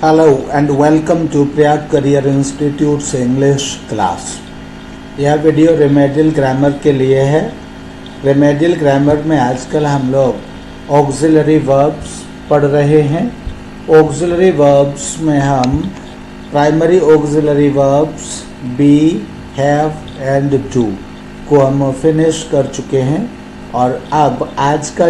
Hello and welcome to Priyag Career Institute's English class। यह video remedial grammar के लिए है। रेमेडियल ग्रामर में आजकल हम लोग ऑक्सिलरी वर्ब्स पढ़ रहे हैं। ऑक्सिलरी वर्ब्स में हम primary auxiliary verbs be, have and do को हम फिनिश कर चुके हैं और अब आज का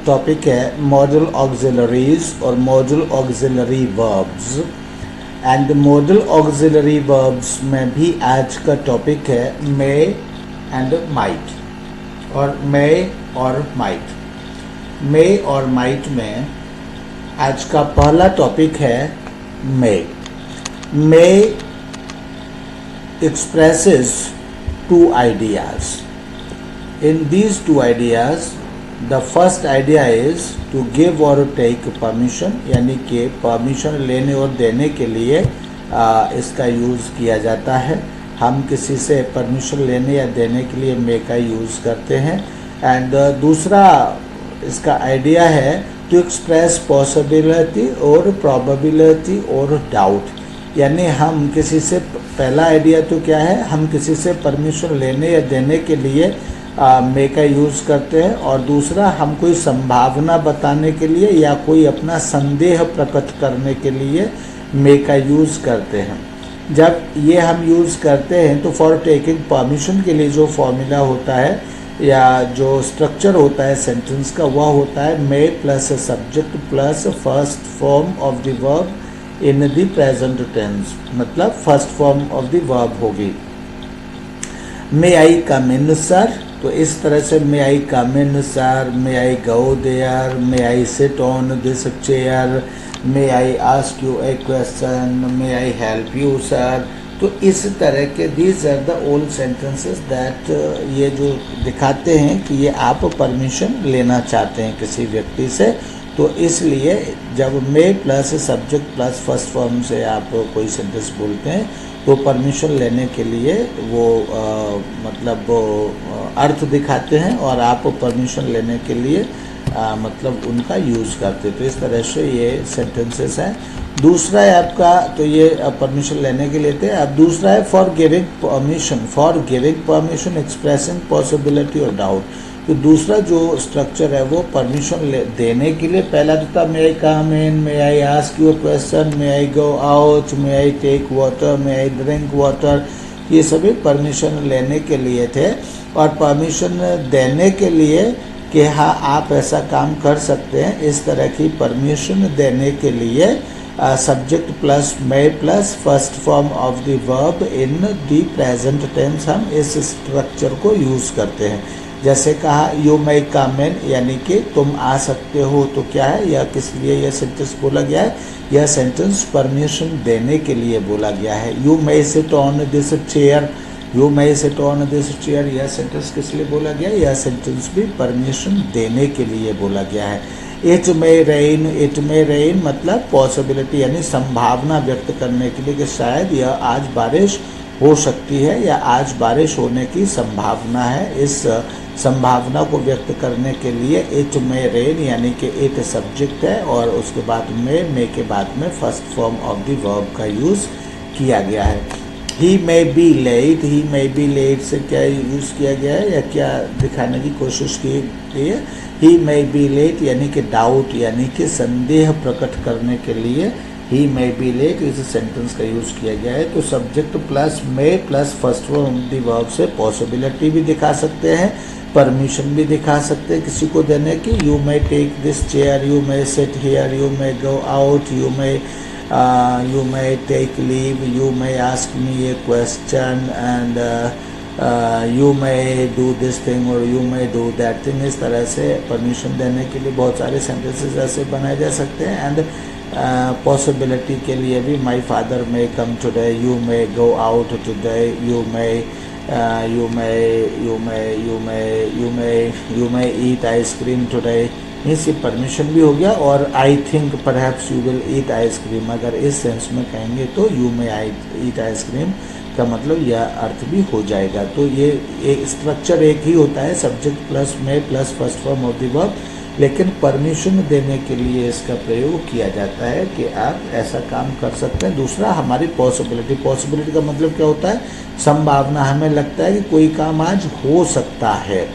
टॉपिक है मॉडल ऑक्सिलरीज और model auxiliary verbs. And model auxiliary verbs में भी आज का टॉपिक है मे एंड माइट और मे और माइट। मे और माइट में आज का पहला टॉपिक है मे। मे expresses two ideas। In these two ideas, the first idea is to give or take permission, यानी कि परमिशन लेने और देने के लिए इसका यूज़ किया जाता है। हम किसी से परमिशन लेने या देने के लिए मे का यूज़ करते हैं। एंड दूसरा इसका आइडिया है टू एक्सप्रेस पॉसिबिलिटी और प्रोबेबिलिटी और डाउट, यानी हम किसी से, पहला आइडिया तो क्या है, हम किसी से परमिशन लेने या देने के लिए मे का यूज़ करते हैं और दूसरा हम कोई संभावना बताने के लिए या कोई अपना संदेह प्रकट करने के लिए मे का यूज़ करते हैं। जब ये हम यूज़ करते हैं तो फॉर टेकिंग परमिशन के लिए जो फॉर्मूला होता है या जो स्ट्रक्चर होता है सेंटेंस का, वह होता है may plus subject plus first form of the verb in the present tense, मतलब first form of the verb होगी। May I come in sir, तो इस तरह से may I come in sir, may I go there, may I sit on this chair, may I ask you a question, may I help you sir. तो इस तरह के these are the old sentences that ये जो दिखाते हैं कि ये आप परमिशन लेना चाहते हैं किसी व्यक्ति से। तो इसलिए जब may plus subject plus first form से आप कोई सेंटेंस बोलते हैं तो परमिशन लेने के लिए वो मतलब अर्थ दिखाते हैं और आप परमिशन लेने के लिए मतलब उनका यूज़ करते हैं। तो इस तरह से ये सेंटेंसेस हैं। दूसरा है आपका, तो ये परमिशन लेने के लिए थे। अब दूसरा है for giving permission, for giving permission expressing possibility और डाउट। तो दूसरा जो स्ट्रक्चर है वो परमिशन देने के लिए, पहला तो था may I come in, may I ask you a question, may I go out, may I take water, may I drink water, ये सभी परमिशन लेने के लिए थे। और परमिशन देने के लिए कि हाँ आप ऐसा काम कर सकते हैं, इस तरह की परमिशन देने के लिए subject plus may plus first form of the verb in the present tense, हम इस स्ट्रक्चर को यूज़ करते हैं। जैसे कहा यू मे कम इन, यानी कि तुम आ सकते हो, तो क्या है, यह किस लिए यह सेंटेंस बोला गया है, यह सेंटेंस परमिशन देने के लिए बोला गया है। You may seat on this chair, you may seat on this chair, यह सेंटेंस किस लिए बोला गया है, यह सेंटेंस भी परमिशन देने के लिए बोला गया है। It may rain, it may rain मतलब पॉसिबिलिटी यानी संभावना व्यक्त करने के लिए कि शायद यह आज बारिश हो सकती है या आज बारिश होने की संभावना है। इस संभावना को व्यक्त करने के लिए इट मे रेन यानी कि इट सब्जेक्ट है और उसके बाद मे के बाद में first form of the verb का यूज़ किया गया है। He may be late, he may be late से क्या यूज़ किया गया है या क्या दिखाने की कोशिश की गई है, ही मे बी लेट यानी कि डाउट यानी कि संदेह प्रकट करने के लिए ही मे बी लेट इस सेंटेंस का यूज़ किया गया है। तो subject plus may plus first form of the verb से पॉसिबिलिटी भी दिखा सकते हैं, परमिशन भी दिखा सकते हैं किसी को देने की। You may take this chair, you may sit here, you may go out, you may take leave, you may ask me a question and you may do this thing और you may do that thing. इस तरह से permission देने के लिए बहुत सारे sentences ऐसे बनाए जा सकते हैं। एंड पॉसिबिलिटी के लिए भी my father may come today, you may go out today, you may eat ice cream today, means ये परमिशन भी हो गया। और I think perhaps you will eat ice cream, अगर इस सेंस में कहेंगे तो यू मे ईट आइसक्रीम का मतलब यह अर्थ भी हो जाएगा। तो ये एक स्ट्रक्चर एक ही होता है, subject plus may plus first form of the verb लेकिन परमिशन देने के लिए इसका प्रयोग किया जाता है कि आप ऐसा काम कर सकते हैं। दूसरा हमारी पॉसिबिलिटी का मतलब क्या होता है, संभावना। हमें लगता है कि कोई काम आज हो सकता है,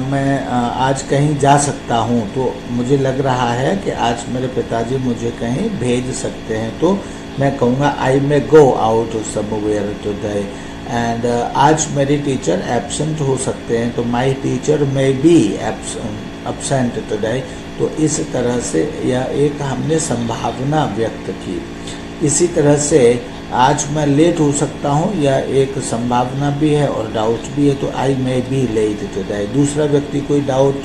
मैं आज कहीं जा सकता हूँ, तो मुझे लग रहा है कि आज मेरे पिताजी मुझे कहीं भेज सकते हैं, तो मैं कहूँगा I may go out somewhere today. And आज मेरी टीचर एब्सेंट हो सकते हैं, तो my teacher may be absent today. तो इस तरह से यह एक हमने संभावना व्यक्त की। इसी तरह से आज मैं लेट हो सकता हूँ, यह एक संभावना भी है और डाउट भी है, तो आई मे बी लेट टुडे। दूसरा व्यक्ति कोई डाउट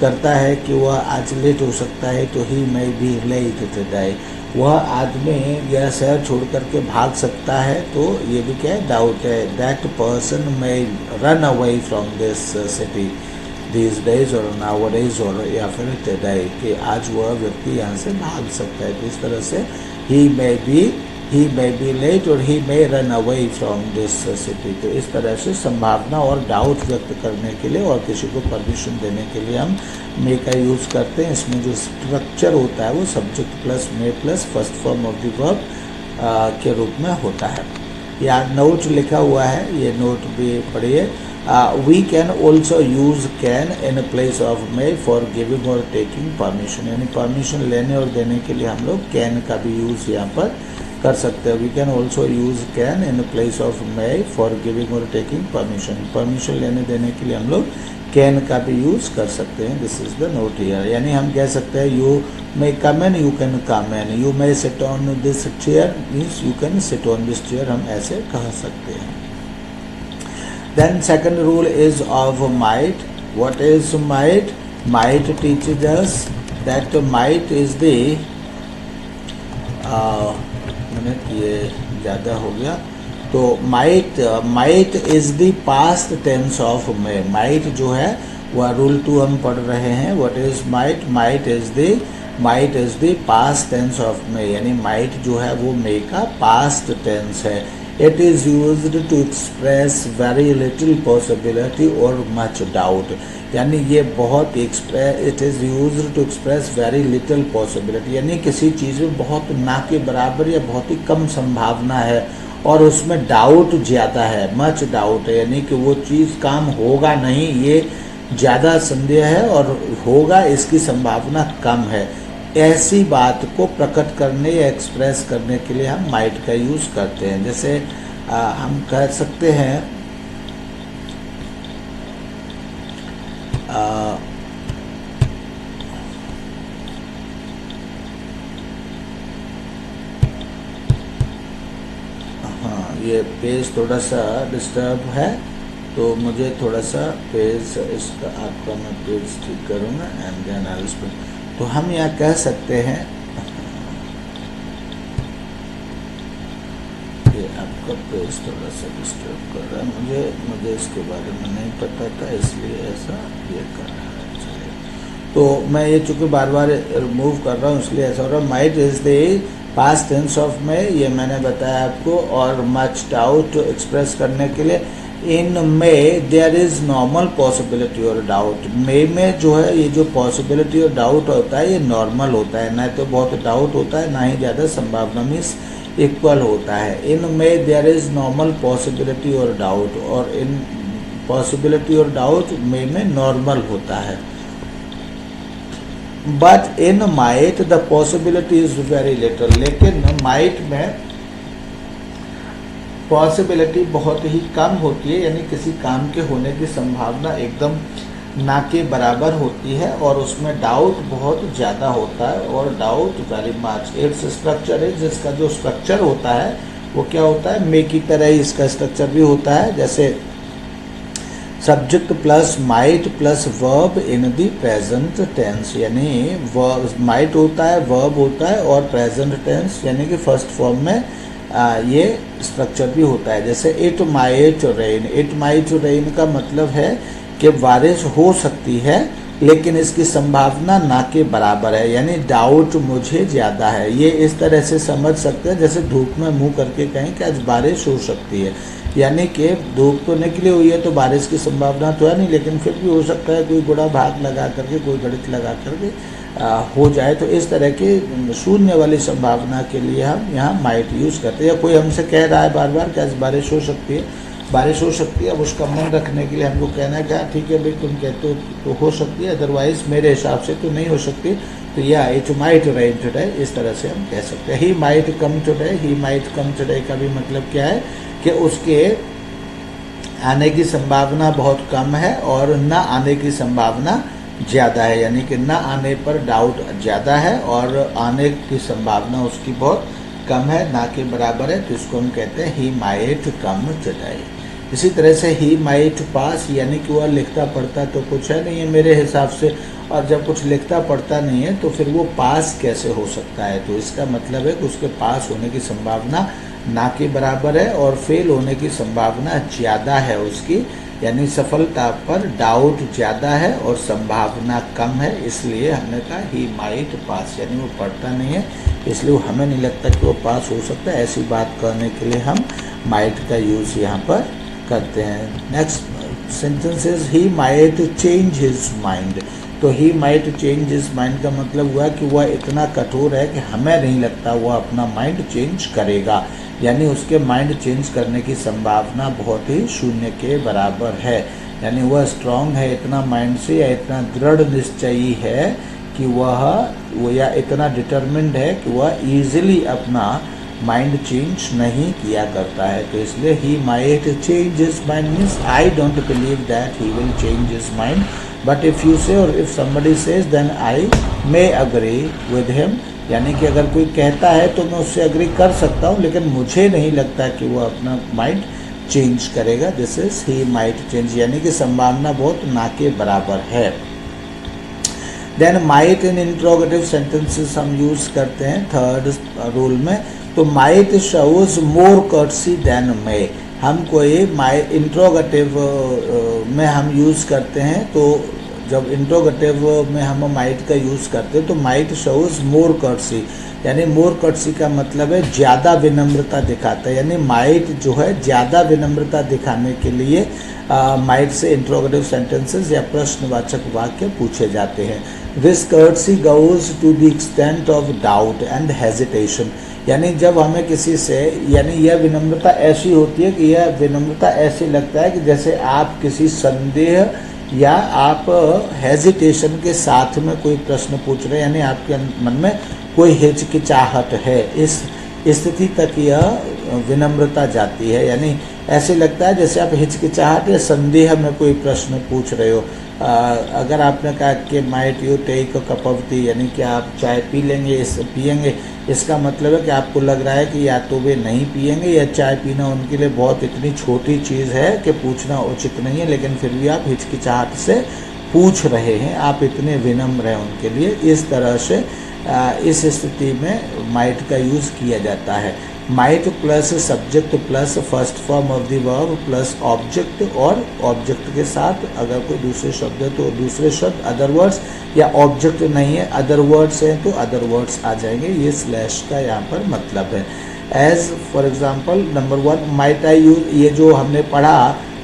करता है कि वह आज लेट हो सकता है, तो he may be late today. वह आदमी यह शहर छोड़ करके भाग सकता है, तो ये भी क्या है, डाउट है। That person may run away from this city these days और nowadays और या फिर टुडे, कि आज वह व्यक्ति यहाँ से भाग सकता है। तो इस तरह से he may be late और he may run away from this city। तो इस तरह से संभावना और डाउट व्यक्त करने के लिए और किसी को परमिशन देने के लिए हम मे का यूज़ करते हैं। इसमें जो स्ट्रक्चर होता है वो subject plus may plus first form of the verb के रूप में होता है। यहाँ नोट लिखा हुआ है, ये नोट भी पढ़िए। We can also use can in place of may for giving or taking permission। यानी परमिशन लेने और देने के लिए हम लोग can का भी यूज़ यहाँ पर कर सकते हैं। We can also use can in place of may for giving or taking permission। Permission लेने देने के लिए हम लोग can का भी यूज़ कर सकते हैं। This is the note here। यानी हम कह सकते हैं you may come in, you can come in, you may sit on this chair means you can sit on this chair, हम ऐसे कह सकते हैं। Then second rule is of might। What is might? Might teaches us that might is the ये ज़्यादा हो गया, तो might is the past tense of may। might जो है वह रूल 2 हम पढ़ रहे हैं। What is might? might is the past tense of may। यानी might जो है वो may का past tense है। It is used to express very little possibility or much doubt। यानी ये बहुत it is used to express very little possibility, यानी किसी चीज़ में बहुत ना के बराबर या बहुत ही कम संभावना है और उसमें डाउट ज़्यादा है, मच डाउट है, यानी कि वो चीज़ काम होगा नहीं, ये ज़्यादा संदेह है, और होगा इसकी संभावना कम है। ऐसी बात को प्रकट करने या एक्सप्रेस करने के लिए हम माइट का यूज़ करते हैं। जैसे हम कह सकते हैं हाँ, ये पेज थोड़ा सा डिस्टर्ब है, तो मुझे थोड़ा सा पेज इसका आपका मैं पेज ठीक करूँगा and then I will speak. तो हम यहाँ कह सकते हैं, ये आपका पेज थोड़ा सा डिस्टर्ब कर रहा है, मुझे इसके बारे में नहीं पता था, इसलिए ऐसा ये कर रहा है। चलिए, तो मैं ये चूँकि बार बार रिमूव कर रहा हूँ इसलिए ऐसा हो रहा है। Might is the past tense of may, ये मैंने बताया आपको। और मच डाउट एक्सप्रेस करने के लिए इन मे देयर इज़ नॉर्मल पॉसिबिलिटी और डाउट। मे में जो है ये जो पॉसिबिलिटी और डाउट होता है ये नॉर्मल होता है, ना तो बहुत डाउट होता है ना ही ज़्यादा संभावना मीन्स इक्वल होता है। इन मे देयर इज़ नॉर्मल पॉसिबिलिटी और डाउट, और इन पॉसिबिलिटी और डाउट मे में नॉर्मल होता है। But in might the possibility is very little. लेकिन माइट में पॉसिबिलिटी बहुत ही कम होती है, यानी किसी काम के होने की संभावना एकदम ना के बराबर होती है, और उसमें डाउट बहुत ज़्यादा होता है, और doubt very much. Its structure है, जिसका जो स्ट्रक्चर होता है वो क्या होता है, मे की तरह ही इसका स्ट्रक्चर भी होता है। जैसे subject plus might plus verb in the present tense, यानी माइट होता है, वर्ब होता है और प्रेजेंट टेंस यानी कि फर्स्ट फॉर्म में ये स्ट्रक्चर भी होता है। जैसे it might rain. It might rain का मतलब है कि बारिश हो सकती है, लेकिन इसकी संभावना ना के बराबर है, यानी डाउट मुझे ज़्यादा है। ये इस तरह से समझ सकते हैं जैसे धूप में मुंह करके कहें कि आज बारिश हो सकती है, यानी कि धूप तो निकली हुई है तो बारिश की संभावना तो है नहीं, लेकिन फिर भी हो सकता है कोई गुणा भाग लगा करके, कोई गणित लगा करके हो जाए। तो इस तरह की शून्य वाली संभावना के लिए हम यहाँ माइट यूज़ करते हैं। या कोई हमसे कह रहा है बार बार कि आज बारिश हो सकती है, बारिश हो सकती है, अब उसका मन रखने के लिए हमको कहना है क्या ठीक है भाई तुम कहते हो तो हो सकती है, अदरवाइज मेरे हिसाब से तो नहीं हो सकती। तो या इट माइट रेन टुडे, इस तरह से हम कह सकते हैं। He might come today, he might come today का भी मतलब क्या है कि उसके आने की संभावना बहुत कम है और न आने की संभावना ज़्यादा है, यानी कि न आने पर डाउट ज़्यादा है और आने की संभावना उसकी बहुत कम है, ना के बराबर है। तो इसको हम कहते हैं ही माइट कम टुडे। इसी तरह से ही माइट पास, यानी कि वह लिखता पढ़ता तो कुछ है नहीं है मेरे हिसाब से, और जब कुछ लिखता पढ़ता नहीं है तो फिर वो पास कैसे हो सकता है। तो इसका मतलब है कि उसके पास होने की संभावना ना के बराबर है और फेल होने की संभावना ज़्यादा है उसकी, यानी सफलता पर डाउट ज़्यादा है और संभावना कम है। इसलिए हमने कहा ही माइट पास, यानी वो पढ़ता नहीं है इसलिए हमें नहीं लगता कि वो पास हो सकता है। ऐसी बात करने के लिए हम माइट का यूज़ यहाँ पर करते हैं। Next sentence is he might change his mind. तो he might change his mind का मतलब हुआ कि वह इतना कठोर है कि हमें नहीं लगता वह अपना माइंड चेंज करेगा, यानी उसके माइंड चेंज करने की संभावना बहुत ही शून्य के बराबर है। यानी वह स्ट्रांग है इतना माइंड से, या इतना दृढ़ निश्चयी है कि वो या इतना डिटरमिन्ड है कि वह ईजिली अपना माइंड चेंज नहीं किया करता है। तो इसलिए he might change his mind means I don't believe that he will change his mind, but if you say और if somebody says then I may agree with him. यानी कि अगर कोई कहता है तो मैं उससे अग्री कर सकता हूँ, लेकिन मुझे नहीं लगता कि वो अपना माइंड चेंज करेगा। This is he might change, यानी कि संभावना बहुत ना के बराबर है। Then might in interrogative sentences हम यूज़ करते हैं थर्ड रूल में। तो might shows more courtesy than may. हम कोई इंट्रोगेटिव में हम यूज़ करते हैं, तो जब इंट्रोगेटिव में हम माइट का यूज़ करते हैं तो माइट शोज मोर कर्टसी, यानी मोर कर्टसी का मतलब है ज़्यादा विनम्रता दिखाता है। यानी माइट जो है ज़्यादा विनम्रता दिखाने के लिए माइट से इंट्रोगेटिव सेंटेंसेस या प्रश्नवाचक वाक्य पूछे जाते हैं। This courtesy goes to the extent of doubt and hesitation. यानी जब हमें किसी से, यानी यह विनम्रता ऐसी होती है कि यह विनम्रता ऐसे लगता है कि जैसे आप किसी संदेह या आप हेजिटेशन के साथ में कोई प्रश्न पूछ रहे हैं, यानी आपके मन में कोई हिचकिचाहट है, इस स्थिति तक यह विनम्रता जाती है। यानी ऐसे लगता है जैसे आप हिचकिचाहट या संदेह में कोई प्रश्न पूछ रहे हो। अगर आपने कहा कि might you take a cup of tea, यानी कि आप चाय पी लेंगे, पियेंगे, इसका मतलब है कि आपको लग रहा है कि या तो वे नहीं पियेंगे या चाय पीना उनके लिए बहुत इतनी छोटी चीज़ है कि पूछना उचित नहीं है, लेकिन फिर भी आप हिचकिचाहट से पूछ रहे हैं, आप इतने विनम्र हैं उनके लिए। इस तरह से इस स्थिति में माइट का यूज़ किया जाता है। Might plus subject plus first form of the verb plus object, और ऑब्जेक्ट के साथ अगर कोई दूसरे शब्द है तो दूसरे शब्द, अदर वर्ड्स, या ऑब्जेक्ट नहीं है अदर वर्ड्स हैं तो अदर वर्ड्स आ जाएंगे। ये स्लैश का यहाँ पर मतलब है। As for example number 1 might I use, ये जो हमने पढ़ा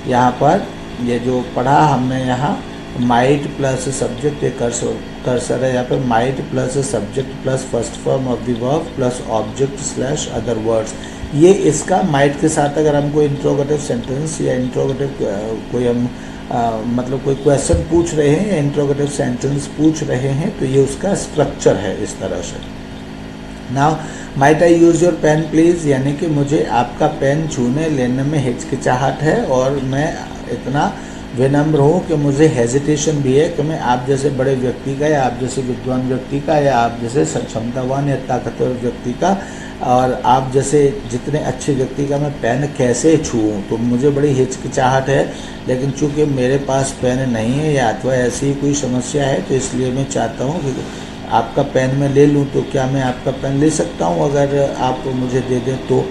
यहाँ पर, ये जो पढ़ा हमने यहाँ माइट प्लस सब्जेक्ट, एक कर्सर है यहाँ पर, might plus subject plus first form of the verb plus object slash other words. ये इसका माइट के साथ अगर हम कोई इंट्रोगेटिव सेंटेंस या इंट्रोगेटिव कोई हम मतलब कोई क्वेश्चन पूछ रहे हैं या इंट्रोगेटिव सेंटेंस पूछ रहे हैं तो ये उसका स्ट्रक्चर है इस तरह से। Now might I use your pen please, यानी कि मुझे आपका पेन छूने लेने में हिचकिचाहट है और मैं इतना विनम्र हूँ कि मुझे हेजिटेशन भी है कि मैं आप जैसे बड़े व्यक्ति का या आप जैसे विद्वान व्यक्ति का या आप जैसे क्षमतावान या ताकतवर व्यक्ति का और आप जैसे जितने अच्छे व्यक्ति का मैं पेन कैसे छूऊँ, तो मुझे बड़ी हिचकिचाहट है। लेकिन चूँकि मेरे पास पेन नहीं है या अथवा ऐसी ही कोई समस्या है तो इसलिए मैं चाहता हूँ कि आपका पेन मैं ले लूँ। तो क्या मैं आपका पेन ले सकता हूँ अगर आप मुझे दे दें तो।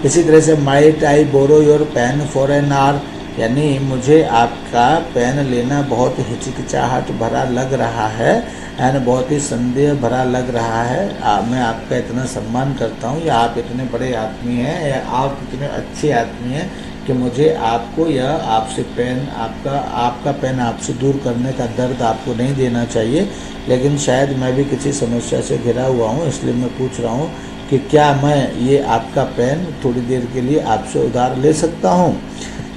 इसी तरह से might I borrow your pen for an hour, यानी मुझे आपका पेन लेना बहुत हिचकिचाहट भरा लग रहा है एंड बहुत ही संदेह भरा लग रहा है। मैं आपका इतना सम्मान करता हूँ या आप इतने बड़े आदमी हैं या आप इतने अच्छे आदमी हैं कि मुझे आपको या आपसे पेन आपका पेन आपसे दूर करने का दर्द आपको नहीं देना चाहिए, लेकिन शायद मैं भी किसी समस्या से घिरा हुआ हूँ, इसलिए मैं पूछ रहा हूँ कि क्या मैं ये आपका पेन थोड़ी देर के लिए आपसे उधार ले सकता हूँ।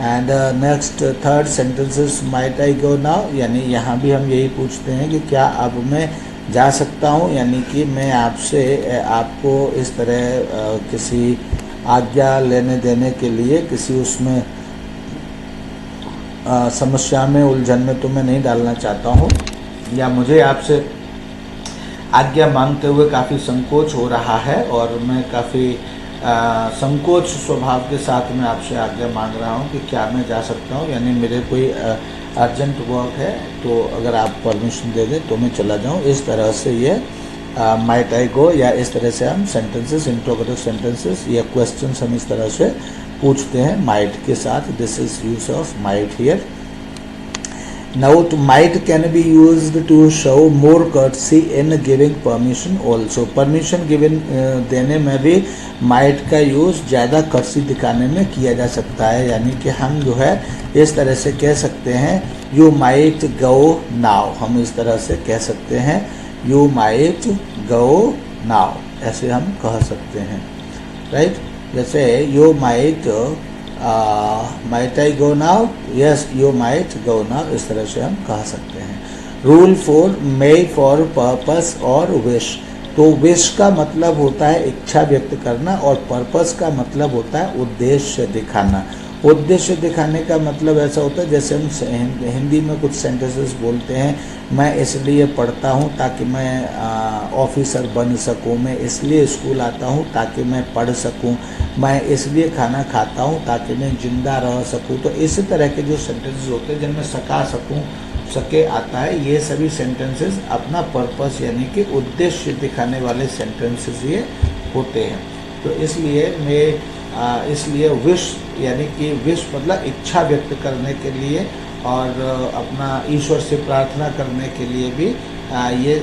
And next third sentences might I go now, यानी यहाँ भी हम यही पूछते हैं कि क्या अब मैं जा सकता हूँ, यानी कि मैं आपसे आपको इस तरह किसी आज्ञा लेने देने के लिए किसी उसमें समस्या में उलझन में तो मैं नहीं डालना चाहता हूँ, या मुझे आपसे आज्ञा मांगते हुए काफ़ी संकोच हो रहा है और मैं काफ़ी संकोच स्वभाव के साथ मैं आपसे आज्ञा मांग रहा हूँ कि क्या मैं जा सकता हूँ, यानी मेरे कोई अर्जेंट वर्क है तो अगर आप परमिशन दे दें तो मैं चला जाऊँ। इस तरह से ये माइट आई गो, या इस तरह से हम सेंटेंसेस, इंट्रोगेटिव सेंटेंसेस या क्वेश्चंस हम इस तरह से पूछते हैं माइट के साथ। This is use of might here. Now to might can be used to show more courtesy in giving permission also. Permission given देने में भी might का यूज़ ज़्यादा courtesy दिखाने में किया जा सकता है, यानी कि हम जो है इस तरह से कह सकते हैं you might go now, हम इस तरह से कह सकते हैं you might go now, ऐसे हम कह सकते हैं, राइट। जैसे you might I go now, yes you might go now, इस तरह से हम कह सकते हैं। रूल 4 may for purpose और wish, तो wish का मतलब होता है इच्छा व्यक्त करना और purpose का मतलब होता है उद्देश्य दिखाना। उद्देश्य दिखाने का मतलब ऐसा होता है जैसे हम हिंदी में कुछ सेंटेंसेस बोलते हैं, मैं इसलिए पढ़ता हूँ ताकि मैं ऑफिसर बन सकूँ, मैं इसलिए स्कूल आता हूँ ताकि मैं पढ़ सकूँ, मैं इसलिए खाना खाता हूँ ताकि मैं जिंदा रह सकूँ। तो इसी तरह के जो सेंटेंसेस होते हैं जिनमें सके आता है, ये सभी सेंटेंसेस अपना पर्पस यानी कि उद्देश्य दिखाने वाले सेंटेंसेस ये होते हैं। तो इसलिए विश यानी कि विश मतलब इच्छा व्यक्त करने के लिए और अपना ईश्वर से प्रार्थना करने के लिए भी ये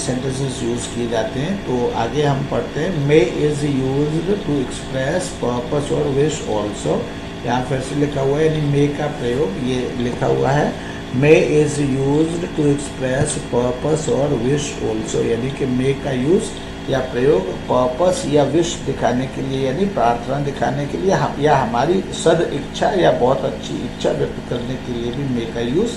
सेंटेंसेस यूज़ किए जाते हैं। तो आगे हम पढ़ते हैं may is used to express purpose और विश ऑल्सो, यहाँ फिर से लिखा हुआ है यानी मे का प्रयोग ये लिखा हुआ है, may is used to express purpose और विश ऑल्सो, यानी कि मे का यूज़ या प्रयोग पर्पस या विश दिखाने के लिए यानी प्रार्थना दिखाने के लिए या हमारी सद इच्छा या बहुत अच्छी इच्छा व्यक्त करने के लिए भी मे का यूज़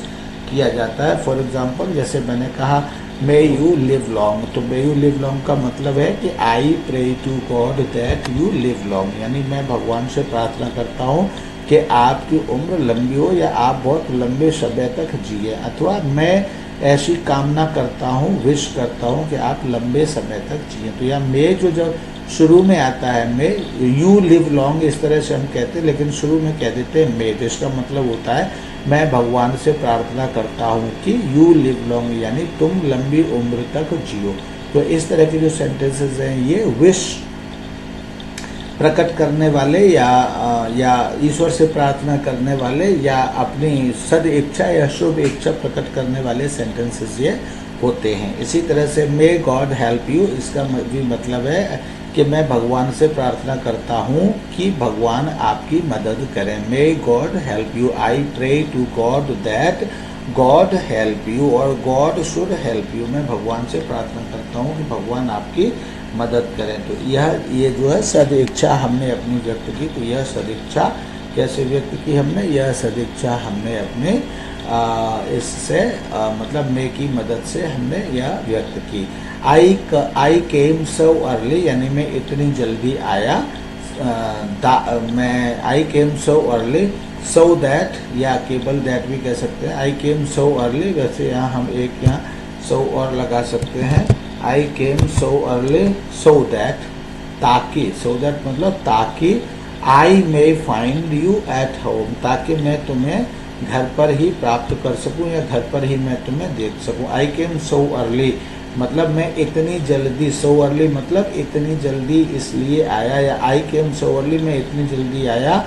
किया जाता है। फॉर एग्जांपल जैसे मैंने कहा मे यू लिव लॉन्ग, तो मे यू लिव लॉन्ग का मतलब है कि I pray to God that you live long, यानी मैं भगवान से प्रार्थना करता हूँ कि आपकी उम्र लंबी हो या आप बहुत लंबे समय तक जिए, अथवा मैं ऐसी कामना करता हूँ, विश करता हूँ कि आप लंबे समय तक जिए। तो यह मे जो जब शुरू में आता है मे यू लिव लॉन्ग इस तरह से हम कहते हैं, लेकिन शुरू में कह देते हैं मे, तो इसका मतलब होता है मैं भगवान से प्रार्थना करता हूँ कि यू लिव लॉन्ग यानी तुम लंबी उम्र तक जियो। तो इस तरह के जो सेंटेंसेस हैं ये विश प्रकट करने वाले या ईश्वर से प्रार्थना करने वाले या अपनी सद इच्छा या शुभ इच्छा प्रकट करने वाले सेंटेंसेस ये होते हैं। इसी तरह से मे गॉड हेल्प यू, इसका भी मतलब है कि मैं भगवान से प्रार्थना करता हूँ कि भगवान आपकी मदद करें। May God help you, I pray to God that God help you और गॉड शुड हेल्प यू, मैं भगवान से प्रार्थना करता हूँ कि भगवान आपकी मदद करें। तो ये जो है सदिच्छा हमने अपनी व्यक्त की, तो यह सदिच्छा कैसे व्यक्त की हमने, यह सदिच्छा हमने अपने इससे मतलब मैं की मदद से हमने यह व्यक्त की। आई केम सो अर्ली यानी मैं इतनी जल्दी आया, मैं आई came so early so that या केवल दैट भी कह सकते हैं। आई केम सो अर्ली, वैसे यहाँ हम एक यहाँ सो और लगा सकते हैं। आई came so early so that, ताकि, सो दैट मतलब ताकि, I may find you at home, ताकि मैं तुम्हें घर पर ही प्राप्त कर सकूं या घर पर ही मैं तुम्हें देख सकूं। आई केम सो अर्ली मतलब मैं इतनी जल्दी, सो अर्ली मतलब इतनी जल्दी इसलिए आया, या आई केम सो अर्ली मैं इतनी जल्दी आया,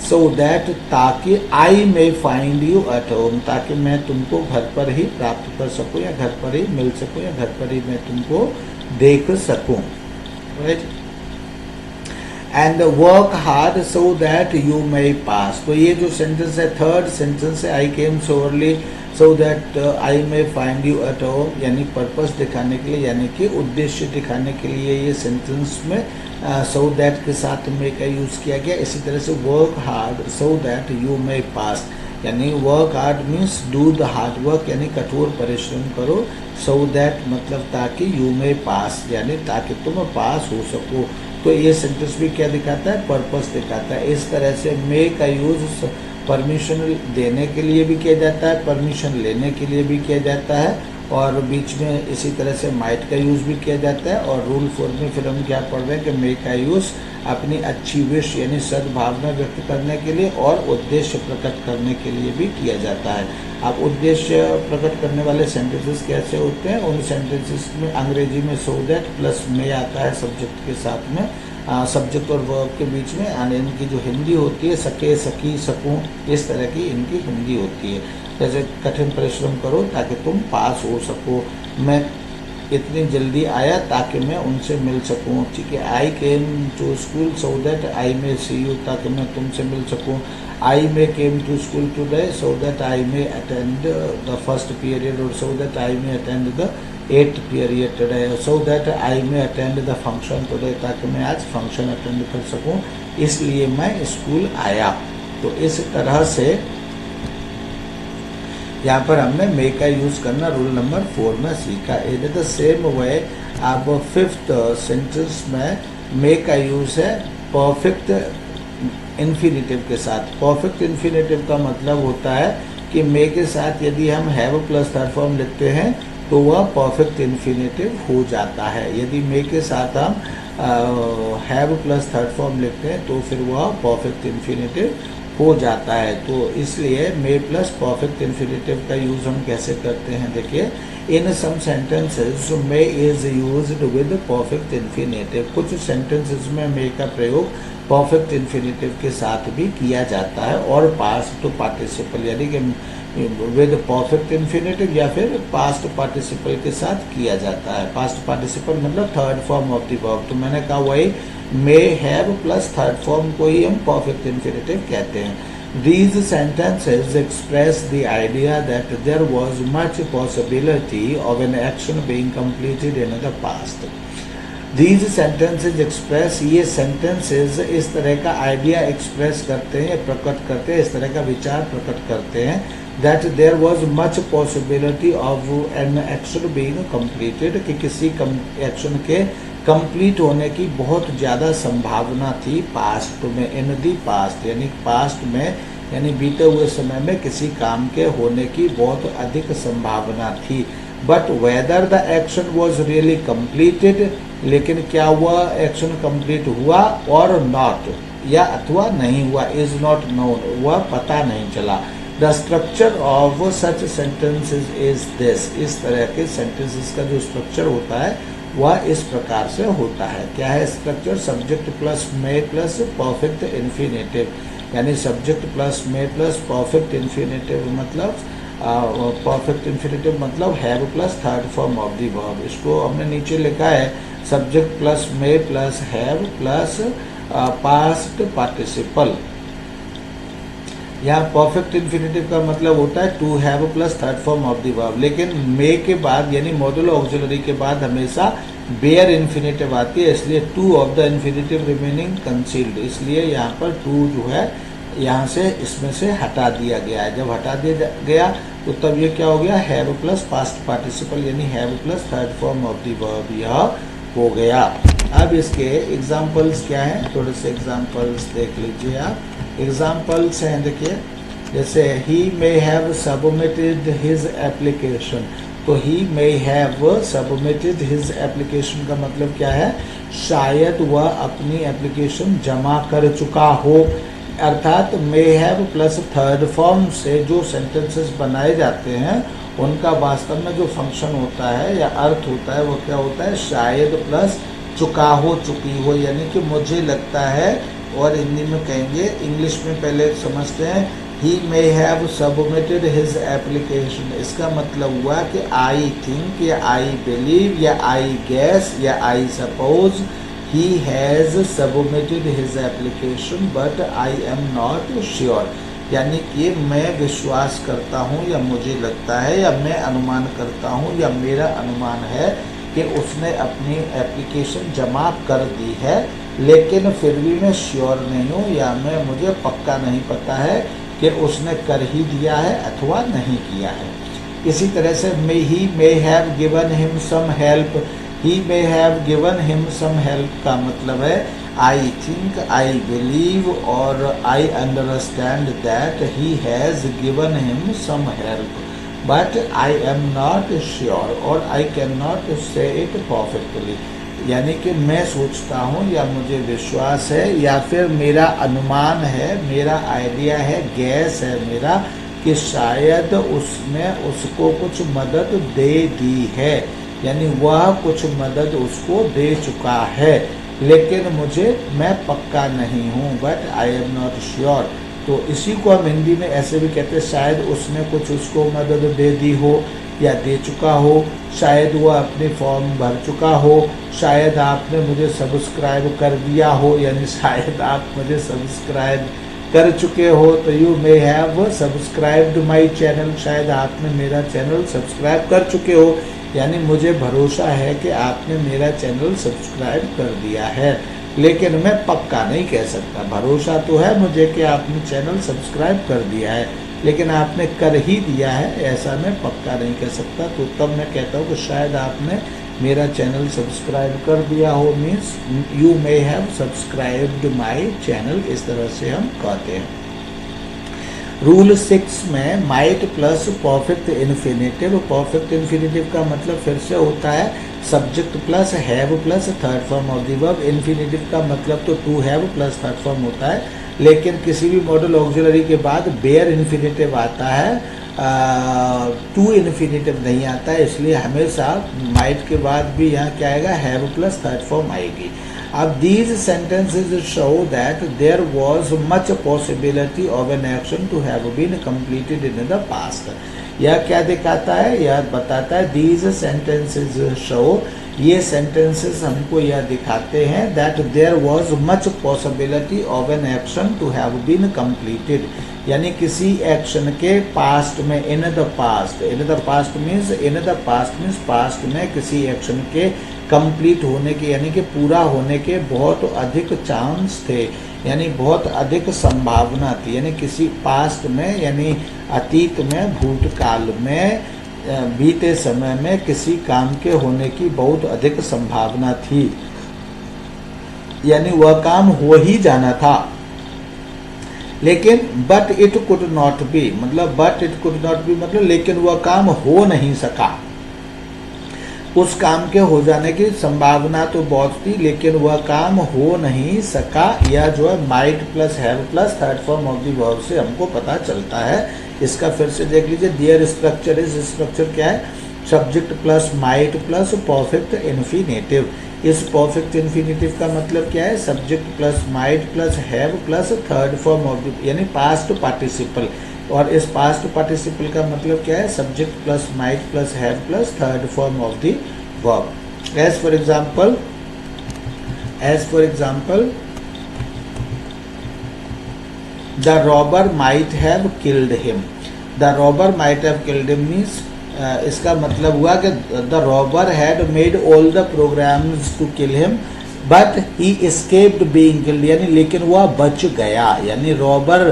सो दैट ताकि, I may find you at home ताकि मैं तुमको घर पर ही प्राप्त कर सकूं या घर पर ही मिल सकूं या घर पर ही मैं तुमको देख सकूं, right. And work hard so that you may pass. तो ये जो सेंटेंस है, थर्ड सेंटेंस है, I came so early so that I may find you at home, यानी पर्पस दिखाने के लिए, यानी कि उद्देश्य दिखाने के लिए ये सेंटेंस में सो दैट के साथ मे का यूज़ किया गया। इसी तरह से work hard so that you may pass, यानी work hard means do the hard work, यानी कठोर परिश्रम करो। सो दैट मतलब ताकि, यू मे पास यानी ताकि तुम पास हो सको। तो ये सेंटेंस भी क्या दिखाता है, पर्पस दिखाता है। इस तरह से मे का यूज परमिशन देने के लिए भी किया जाता है, परमिशन लेने के लिए भी किया जाता है, और बीच में इसी तरह से माइट का यूज़ भी किया जाता है। और रूल 4 में फिर हम क्या पढ़ रहे हैं कि मे का यूज़ अपनी अच्छी विश यानी सद्भावना व्यक्त करने के लिए और उद्देश्य प्रकट करने के लिए भी किया जाता है। अब उद्देश्य प्रकट करने वाले सेंटेंसेस कैसे होते हैं, उन सेंटेंसेस में अंग्रेजी में सो दैट प्लस मे आता है सब्जेक्ट के साथ में, सब्जेक्ट और वर्ब के बीच में, और इनकी जो हिंदी होती है सके, सकी, सकूं, इस तरह की इनकी हिंदी होती है। जैसे कठिन परिश्रम करो ताकि तुम पास हो सको, मैं इतनी जल्दी आया ताकि मैं उनसे मिल सकूं, ठीक है। I came to school so that I may see you, ताकि मैं तुमसे मिल सकूं। I may came to school today so that I may attend the first period, और so that I may attend the 8th period today, so that I may attend the function today, ताकि मैं आज function attend कर सकूं, इसलिए मैं school आया। तो इस तरह से यहाँ पर हमने मे का यूज़ करना रूल नंबर 4 में सीखा। इन द सेम वे अब 5th सेंटेंस में मे का यूज़ है परफेक्ट इन्फिनेटिव के साथ। परफेक्ट इन्फिनेटिव का मतलब होता है कि मे के साथ यदि हम हैव प्लस थर्ड फॉर्म लिखते हैं तो वह परफेक्ट इन्फिनेटिव हो जाता है। यदि मे के साथ हम हैव प्लस थर्ड फॉर्म लिखते हैं तो फिर वह परफेक्ट इन्फिनेटिव हो जाता है। तो इसलिए मे प्लस परफेक्ट इन्फिनेटिव का यूज़ हम कैसे करते हैं, देखिए, in some sentences may is used with perfect infinitive. कुछ सेंटेंसेस में मे का प्रयोग परफेक्ट इन्फिनेटिव के साथ भी किया जाता है, और पास्ट पार्टिसिपल यानी कि विद परफेक्ट इन्फिनेटिव या फिर पास्ट पार्टिसिपल के साथ किया जाता है। पास्ट पार्टिसिपल मतलब third form of the verb. तो मैंने कहा वही may have plus third form को ही हम परफेक्ट इन्फिनेटिव कहते हैं। These sentences express the idea that there was much possibility of an action being completed in the past. These sentences express, ये sentences इस तरह का आइडिया एक्सप्रेस करते हैं, प्रकट करते हैं, इस तरह का विचार प्रकट करते हैं that there was much possibility of an action being completed, कि किसी एक्शन के कंप्लीट होने की बहुत ज़्यादा संभावना थी पास्ट में, इन दी पास्ट यानी पास्ट में यानी बीते हुए समय में किसी काम के होने की बहुत अधिक संभावना थी। But whether the action was really completed, लेकिन क्या वह एक्शन कंप्लीट हुआ और नॉट, या अथवा नहीं हुआ, इज नॉट नोन, वह पता नहीं चला। The structure of such sentences is this, इस तरह के सेंटेंसेस का जो स्ट्रक्चर होता है वह इस प्रकार से होता है। क्या है structure? Subject plus may plus perfect infinitive, यानी subject plus may plus perfect infinitive मतलब परफेक्ट इन्फिनेटिव मतलब have plus third form of the verb. इसको हमने नीचे लिखा है subject plus may plus have plus past participle. यहाँ परफेक्ट इन्फिनेटिव का मतलब होता है to have plus third form of the verb, लेकिन मे के बाद यानी मॉड्यूलर ऑक्सिलरी के बाद हमेशा बेयर इन्फिनेटिव आती है, इसलिए two of the infinitive remaining concealed, इसलिए यहाँ पर टू जो है यहाँ से इसमें से हटा दिया गया है। जब हटा दिया गया तो तब ये क्या हो गया, हैव प्लस पास्ट पार्टिसिपल यानी have plus third form of the verb यह हो गया। अब इसके एग्जाम्पल्स क्या हैं, थोड़े से एग्जाम्पल्स देख लीजिए आप। एग्जाम्पल्स हैं देखिए, जैसे he may have submitted his application, तो he may have submitted his application का मतलब क्या है, शायद वह अपनी एप्लीकेशन जमा कर चुका हो। अर्थात may have plus third form से जो सेंटेंसेस बनाए जाते हैं उनका वास्तव में जो फंक्शन होता है या अर्थ होता है वो क्या होता है, शायद प्लस चुका हो, चुकी हो, यानी कि मुझे लगता है, और हिंदी में कहेंगे, इंग्लिश में पहले समझते हैं, he may have submitted his application. इसका मतलब हुआ कि आई थिंक या आई बिलीव या आई गेस या I suppose he has submitted his application but I am not sure, यानी कि मैं विश्वास करता हूँ या मुझे लगता है या मैं अनुमान करता हूँ या मेरा अनुमान है कि उसने अपनी एप्लीकेशन जमा कर दी है, लेकिन फिर भी मैं श्योर नहीं हूँ या मुझे पक्का नहीं पता है कि उसने कर ही दिया है अथवा नहीं किया है। इसी तरह से he may have given him some help, he may have given him some help का मतलब है I think, I believe और I understand that he has given him some help but I am not sure और I cannot say it perfectly, यानी कि मैं सोचता हूँ या मुझे विश्वास है या फिर मेरा अनुमान है, मेरा आइडिया है, गैस है मेरा कि शायद उसने उसको कुछ मदद दे दी है, यानी वह कुछ मदद उसको दे चुका है, लेकिन मैं पक्का नहीं हूँ, but I am not sure. तो इसी को हम हिंदी में ऐसे भी कहते हैं, शायद उसने कुछ उसको मदद दे दी हो या दे चुका हो, शायद वह अपने फॉर्म भर चुका हो, शायद आपने मुझे सब्सक्राइब कर दिया हो, यानी शायद आप मुझे सब्सक्राइब कर चुके हो, तो you may have subscribed my channel, शायद आपने मेरा चैनल सब्सक्राइब कर चुके हो, यानी मुझे भरोसा है कि आपने मेरा चैनल सब्सक्राइब कर दिया है, लेकिन मैं पक्का नहीं कह सकता। भरोसा तो है मुझे कि आपने चैनल सब्सक्राइब कर दिया है, लेकिन आपने कर ही दिया है ऐसा मैं पक्का नहीं कह सकता। तो तब मैं कहता हूँ कि शायद आपने मेरा चैनल सब्सक्राइब कर दिया हो, means you may have subscribed my channel, इस तरह से हम कहते हैं। रूल 6 में might plus perfect infinitive, perfect infinitive का मतलब फिर से होता है subject plus have plus third form of the verb. Infinitive का मतलब तो to have plus third form होता है, लेकिन किसी भी मॉडल ऑक्सिलरी के बाद बेयर इन्फिनेटिव आता है, टू इन्फिनेटिव नहीं आता है, इसलिए हमेशा माइट के बाद भी यहाँ क्या आएगा, हैव प्लस थर्ड फॉर्म आएगी। अब these sentences show that there was much possibility of an action to have been completed in the past। यह क्या दिखाता है, यह बताता है these sentences show, ये sentences हमको यह दिखाते हैं that there was much possibility of an action to have been completed, यानी किसी एक्शन के पास्ट में, in the past means past में किसी एक्शन के कंप्लीट होने के यानी कि पूरा होने के बहुत अधिक चांस थे, यानी बहुत अधिक संभावना थी, यानी किसी पास्ट में यानी अतीत में, भूतकाल में, बीते समय में किसी काम के होने की बहुत अधिक संभावना थी, यानी वह काम हो ही जाना था, लेकिन but it could not be मतलब लेकिन वह काम हो नहीं सका। उस काम के हो जाने की संभावना तो बहुत थी, लेकिन वह काम हो नहीं सका, यह जो है might plus have plus third form of the verb से हमको पता चलता है। इसका फिर से देख लीजिए, देयर स्ट्रक्चर इज, स्ट्रक्चर क्या है, subject plus might plus perfect infinitive. इस परफेक्ट इन्फिनेटिव का मतलब क्या है, subject plus might plus have plus third form of the, यानी पास्ट पार्टिसिपल, और इस पास्ट पार्टिसिपल का मतलब क्या है, subject plus might plus have plus third form of the verb. As for example the robber might have killed him. The robber might have killed him means इसका मतलब हुआ कि the robber had made all the programs to kill him but he escaped being killed, यानी लेकिन वह बच गया, यानी रॉबर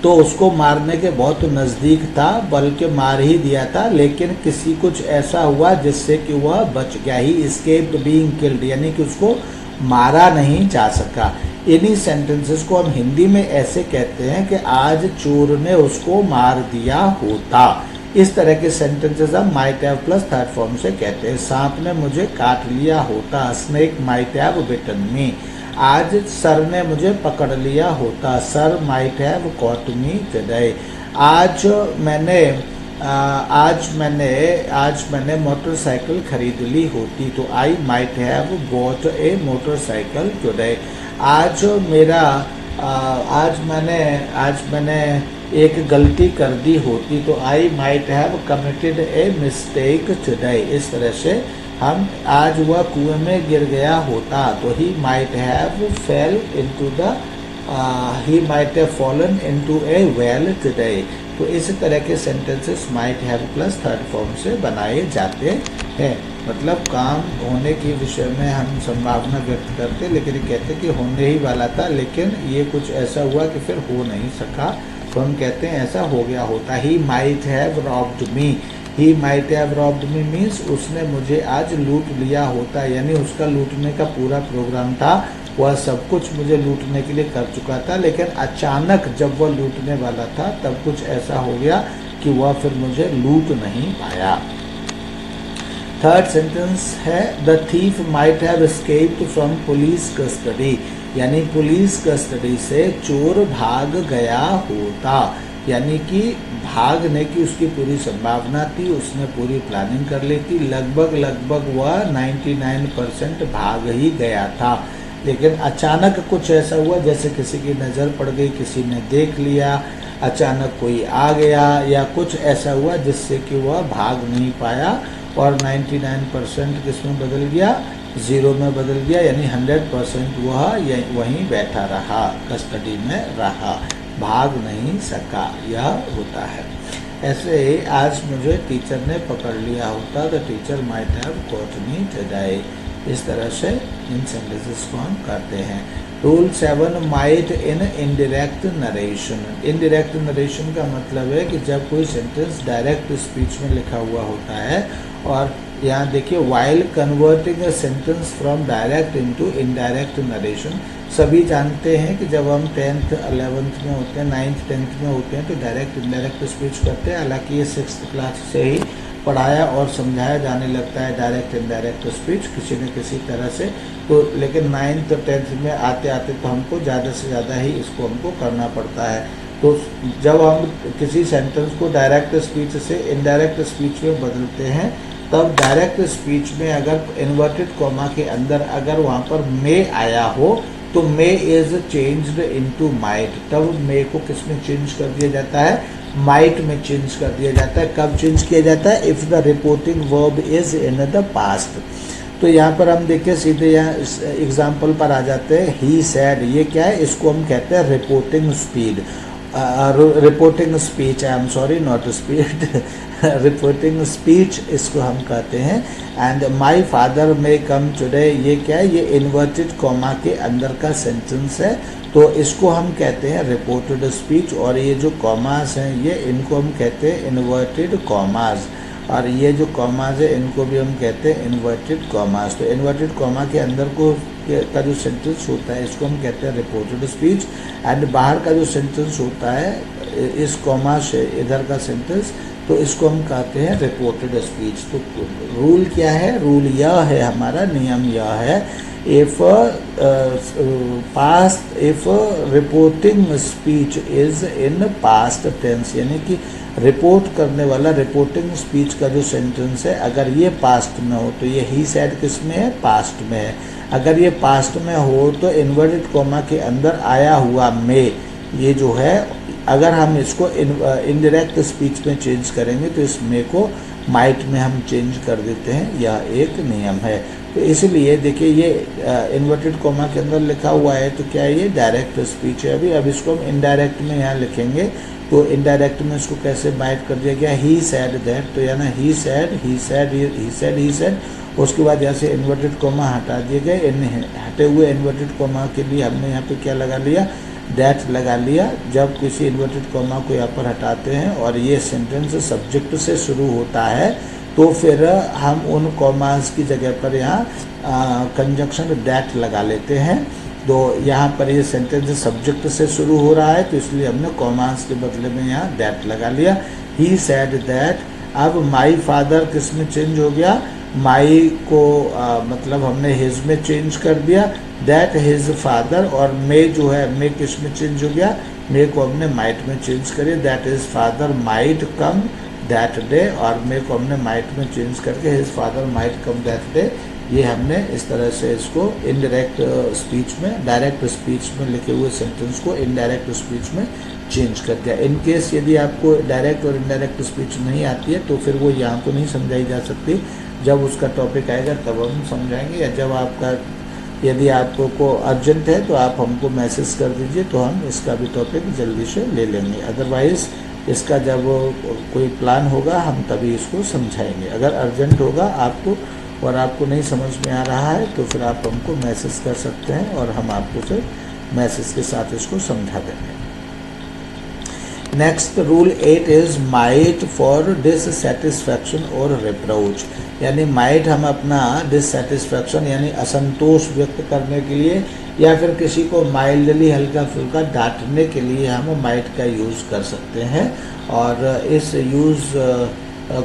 तो उसको मारने के बहुत नज़दीक था, बल्कि मार ही दिया था, लेकिन किसी कुछ ऐसा हुआ जिससे कि वह बच गया। ही एस्केप्ड बीइंग किल्ड, यानी कि उसको मारा नहीं जा सका। इन्हीं सेंटेंसेस को हम हिंदी में ऐसे कहते हैं कि आज चोर ने उसको मार दिया होता। इस तरह के सेंटेंसेस हम might have plus third form से कहते हैं। सांप ने मुझे काट लिया होता, स्नेक माइट हैव बिटन मी। आज सर ने मुझे पकड़ लिया होता, sir might have caught me today. आज मैंने मोटरसाइकिल खरीद ली होती, तो I might have bought A motorcycle today. आज मैंने एक गलती कर दी होती, तो I might have committed a mistake today. इस तरह से हम आज वह कुएं में गिर गया होता, तो he might have fail into the he might have fallen into A well today. तो इस तरह के sentences might have plus third form से बनाए जाते हैं। मतलब काम होने के विषय में हम संभावना व्यक्त करते, लेकिन ये कहते कि होने ही वाला था, लेकिन ये कुछ ऐसा हुआ कि फिर हो नहीं सका, तो हम कहते हैं ऐसा हो गया होता। He might have robbed me, he might have robbed me means उसने मुझे आज लूट लिया होता, यानी उसका लूटने का पूरा प्रोग्राम था, वह सब कुछ मुझे लूटने के लिए कर चुका था, लेकिन अचानक जब वह लूटने वाला था तब कुछ ऐसा हो गया कि वह फिर मुझे लूट नहीं पाया। थर्ड सेंटेंस है the thief might have escaped from police custody, यानी पुलिस कस्टडी से चोर भाग गया होता, यानी कि भागने की उसकी पूरी संभावना थी, उसने पूरी प्लानिंग कर ली थी, लगभग वह 99% भाग ही गया था, लेकिन अचानक कुछ ऐसा हुआ जैसे किसी की नज़र पड़ गई, किसी ने देख लिया, अचानक कोई आ गया या कुछ ऐसा हुआ जिससे कि वह भाग नहीं पाया और 99% किस में बदल गया, 0 में बदल गया, यानी 100% वह वहीं बैठा रहा, कस्टडी में रहा, भाग नहीं सका, यह होता है। ऐसे ही आज मुझे टीचर ने पकड़ लिया होता, the teacher might have caught me today. इस तरह से इन सेंटेंसेस को हम करते हैं। Rule 7 might in indirect narration. Indirect narration का मतलब है कि जब कोई सेंटेंस डायरेक्ट स्पीच में लिखा हुआ होता है, और यहाँ देखिए while converting a sentence from direct into indirect narration. सभी जानते हैं कि जब हम 10th 11th में होते हैं, 9th 10th में होते हैं तो डायरेक्ट इनडायरेक्ट स्पीच करते हैं। हालांकि ये 6th क्लास से ही पढ़ाया और समझाया जाने लगता है डायरेक्ट इनडायरेक्ट स्पीच किसी न किसी तरह से, तो लेकिन 9th 10th में आते आते तो हमको ज़्यादा से ज़्यादा ही इसको हमको करना पड़ता है। तो जब हम किसी सेंटेंस को डायरेक्ट स्पीच से इनडायरेक्ट स्पीच में बदलते हैं, तब डायरेक्ट स्पीच में अगर इन्वर्टेड कॉमा के अंदर अगर वहाँ पर मे आया हो तो मे इज चेंज्ड इनटू माइट, तब मे को किस में चेंज कर दिया जाता है, माइट में चेंज कर दिया जाता है। कब चेंज किया जाता है, if the reporting verb is in the past. तो यहाँ पर हम देखिए सीधे यहाँ एग्जाम्पल पर आ जाते हैं। ही सैड, ये क्या है, इसको हम कहते हैं reporting speed, reporting speech, I am sorry not speed, reporting speech इसको हम कहते हैं। And my father may come today, ये क्या है, ये इन्वर्टेड कॉमा के अंदर का सेंटेंस है, तो इसको हम कहते हैं रिपोर्टेड स्पीच। और ये जो कॉमास हैं ये इनको हम कहते हैं इन्वर्टेड कॉमास, और ये जो कॉमास है इनको भी हम कहते हैं इन्वर्टेड कॉमास। तो इन्वर्टेड कॉमा के अंदर का जो सेंटेंस होता है इसको हम कहते हैं रिपोर्टेड स्पीच, एंड बाहर का जो सेंटेंस होता है इस कॉमा से इधर का सेंटेंस, तो इसको हम कहते हैं रिपोर्टेड स्पीच। तो रूल क्या है, रूल यह है, हमारा नियम यह है, if reporting speech is in past tense, यानी कि रिपोर्ट करने वाला रिपोर्टिंग स्पीच का जो सेंटेंस है अगर ये पास्ट में हो तो ये ही सैड किस में है, पास्ट में है। अगर ये पास्ट में हो तो इन्वर्टेड कॉमा के अंदर आया हुआ मे, ये जो है अगर हम इसको इनडायरेक्ट स्पीच में चेंज करेंगे तो इस मे को माइट में हम चेंज कर देते हैं, यह एक नियम है। तो इसलिए देखिए ये इन्वर्टेड कॉमा के अंदर लिखा हुआ है, तो क्या ये डायरेक्ट स्पीच है। अब इसको हम इनडायरेक्ट में यहाँ लिखेंगे, तो इनडायरेक्ट में इसको कैसे माइट कर दिया गया, ही सैड दैट, तो यानी ही सैड, ही सैड, ही सैड, ही सैड। उसके बाद यहाँ से इन्वर्टेड कॉमा हटा दिए गए, हटे हुए इन्वर्टेड कॉमा के लिए हमने यहाँ पे क्या लगा लिया, दैट लगा लिया। जब किसी इन्वर्टेड कॉमा को यहाँ पर हटाते हैं और ये सेंटेंस सब्जेक्ट से शुरू होता है तो फिर हम उन कॉमास की जगह पर यहाँ कंजंक्शन दैट लगा लेते हैं। तो यहाँ पर ये सेंटेंस सब्जेक्ट से शुरू हो रहा है तो इसलिए हमने कॉमास के बदले में यहाँ दैट लगा लिया, ही सैड दैट। अब माई फादर किस में चेंज हो गया, माई को मतलब हमने हिज में चेंज कर दिया, दैट हिज फादर, और मे जो है मे किस में चेंज हो गया, मे को हमने माइट में चेंज करिए, that his father might come that day, और मे को हमने माइट में चेंज करके his father might come that day. ये हमने इस तरह से इसको इनडायरेक्ट स्पीच में, डायरेक्ट स्पीच में लिखे हुए सेंटेंस को इनडायरेक्ट स्पीच में चेंज कर दिया। इन केस यदि आपको डायरेक्ट और इनडायरेक्ट स्पीच नहीं आती है तो फिर वो यहाँ तो नहीं समझाई जा सकती, जब उसका टॉपिक आएगा तब हम समझाएंगे, या जब आपका यदि आपको को अर्जेंट है तो आप हमको मैसेज कर दीजिए, तो हम इसका भी टॉपिक जल्दी से ले लेंगे। अदरवाइज़ इसका जब कोई प्लान होगा हम तभी इसको समझाएंगे। अगर अर्जेंट होगा आपको और आपको नहीं समझ में आ रहा है तो फिर आप हमको मैसेज कर सकते हैं और हम आपको फिर मैसेज के साथ इसको समझा देंगे। Next rule 8 is might for dissatisfaction और रिप्रोच। यानी माइट हम अपना डिससेटिस्फैक्शन यानी असंतोष व्यक्त करने के लिए या फिर किसी को माइल्डली हल्का फुल्का डांटने के लिए हम माइट का यूज़ कर सकते हैं। और इस यूज़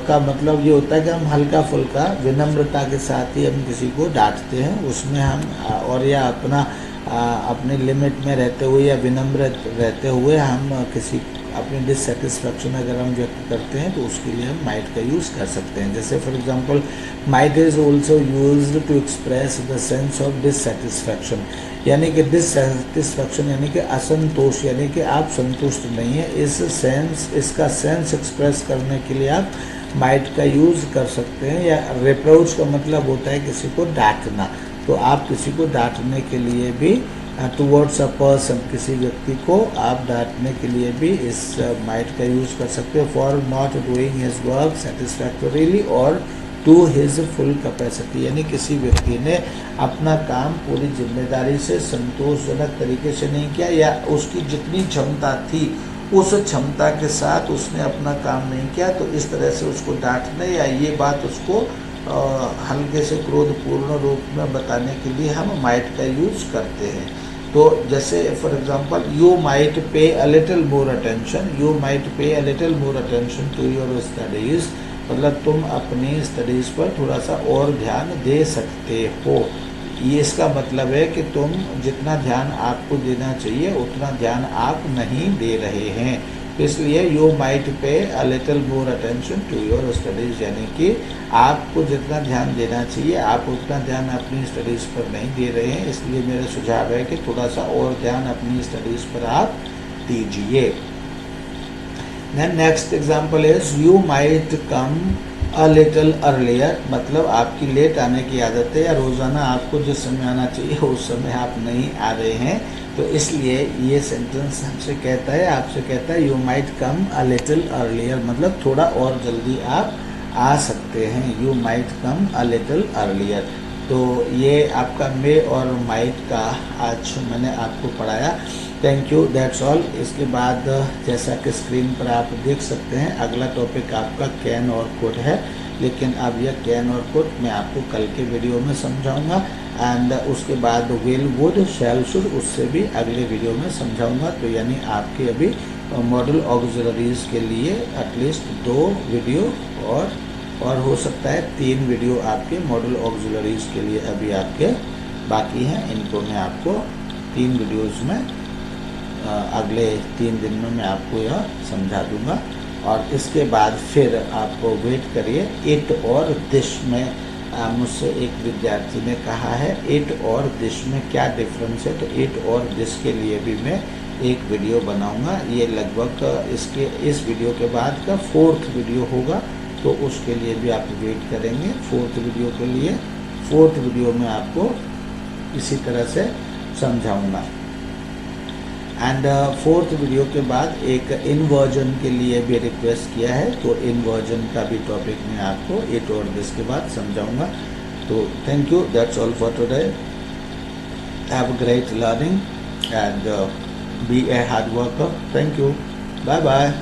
का मतलब ये होता है कि हम हल्का फुल्का विनम्रता के साथ ही हम किसी को डांटते हैं, उसमें हम और या अपने लिमिट में रहते हुए या विनम्र रहते हुए हम किसी अपनी डिससेटिस्फैक्शन अगर हम व्यक्त करते हैं तो उसके लिए हम माइट का यूज़ कर सकते हैं। जैसे for example might is also used to express the sense of dissatisfaction, यानी कि डिससेटिस्फैक्शन यानी कि असंतोष, यानी कि आप संतुष्ट नहीं है, इसका सेंस एक्सप्रेस करने के लिए आप माइट का यूज़ कर सकते हैं। या रिप्रोच का मतलब होता है किसी को डांटना, तो आप किसी को डांटने के लिए भी टुवर्ड्स अ पर्सन, किसी व्यक्ति को आप डांटने के लिए भी इस माइट का यूज़ कर सकते हो। For not doing his work satisfactorily और टू हिज फुल कैपेसिटी, यानी किसी व्यक्ति ने अपना काम पूरी जिम्मेदारी से संतोषजनक तरीके से नहीं किया या उसकी जितनी क्षमता थी उस क्षमता के साथ उसने अपना काम नहीं किया, तो इस तरह से उसको डांटने या ये बात उसको हल्के से क्रोधपूर्ण रूप में बताने के लिए हम माइट का यूज़ करते हैं। तो जैसे for example you might pay a little more attention, you might pay a little more attention to your studies, मतलब तुम अपनी स्टडीज़ पर थोड़ा सा और ध्यान दे सकते हो। ये इसका मतलब है कि तुम जितना ध्यान आपको देना चाहिए उतना ध्यान आप नहीं दे रहे हैं, इसलिए you might pay a little more attention to your studies, यानी कि आपको जितना ध्यान देना चाहिए आप उतना ध्यान अपनी स्टडीज़ पर नहीं दे रहे हैं, इसलिए मेरा सुझाव है कि थोड़ा सा और ध्यान अपनी स्टडीज़ पर आप दीजिए। Then next example is you might come a little earlier, मतलब आपकी लेट आने की आदत है या रोज़ाना आपको जिस समय आना चाहिए उस समय आप नहीं आ रहे हैं, तो इसलिए ये सेंटेंस हमसे कहता है, आपसे कहता है you might come a little earlier, मतलब थोड़ा और जल्दी आप आ सकते हैं। You might come a little earlier. तो ये आपका मे और माइट का आज मैंने आपको पढ़ाया। Thank you, that's all. इसके बाद जैसा कि स्क्रीन पर आप देख सकते हैं अगला टॉपिक आपका कैन और कुड है, लेकिन अब यह कैन और कुड मैं आपको कल के वीडियो में समझाऊंगा। एंड उसके बाद विल वुड शैल शुड उससे भी अगले वीडियो में समझाऊंगा। तो यानी आपके अभी मॉडल ऑक्सिलरीज के लिए एटलीस्ट 2 वीडियो और हो सकता है 3 वीडियो आपके मॉडल ऑक्सिलरीज के लिए अभी आपके बाकी हैं। इनको मैं आपको 3 वीडियोज़ में अगले 3 दिन में मैं आपको यह समझा दूंगा। और इसके बाद फिर आपको वेट करिए। इट और दिस में मुझसे एक विद्यार्थी ने कहा है इट और दिस में क्या डिफरेंस है, तो इट और दिस के लिए भी मैं एक वीडियो बनाऊंगा। ये लगभग इस वीडियो के बाद का 4th वीडियो होगा, तो उसके लिए भी आप वेट करेंगे 4th वीडियो के लिए। 4th वीडियो में आपको इसी तरह से समझाऊंगा। एंड 4th वीडियो के बाद एक इनवर्जन के लिए भी रिक्वेस्ट किया है, तो इनवर्जन का भी टॉपिक मैं आपको इट और दिस के बाद समझाऊंगा। तो thank you, that's all for today. Have a great learning and be a hard worker. Thank you, bye bye.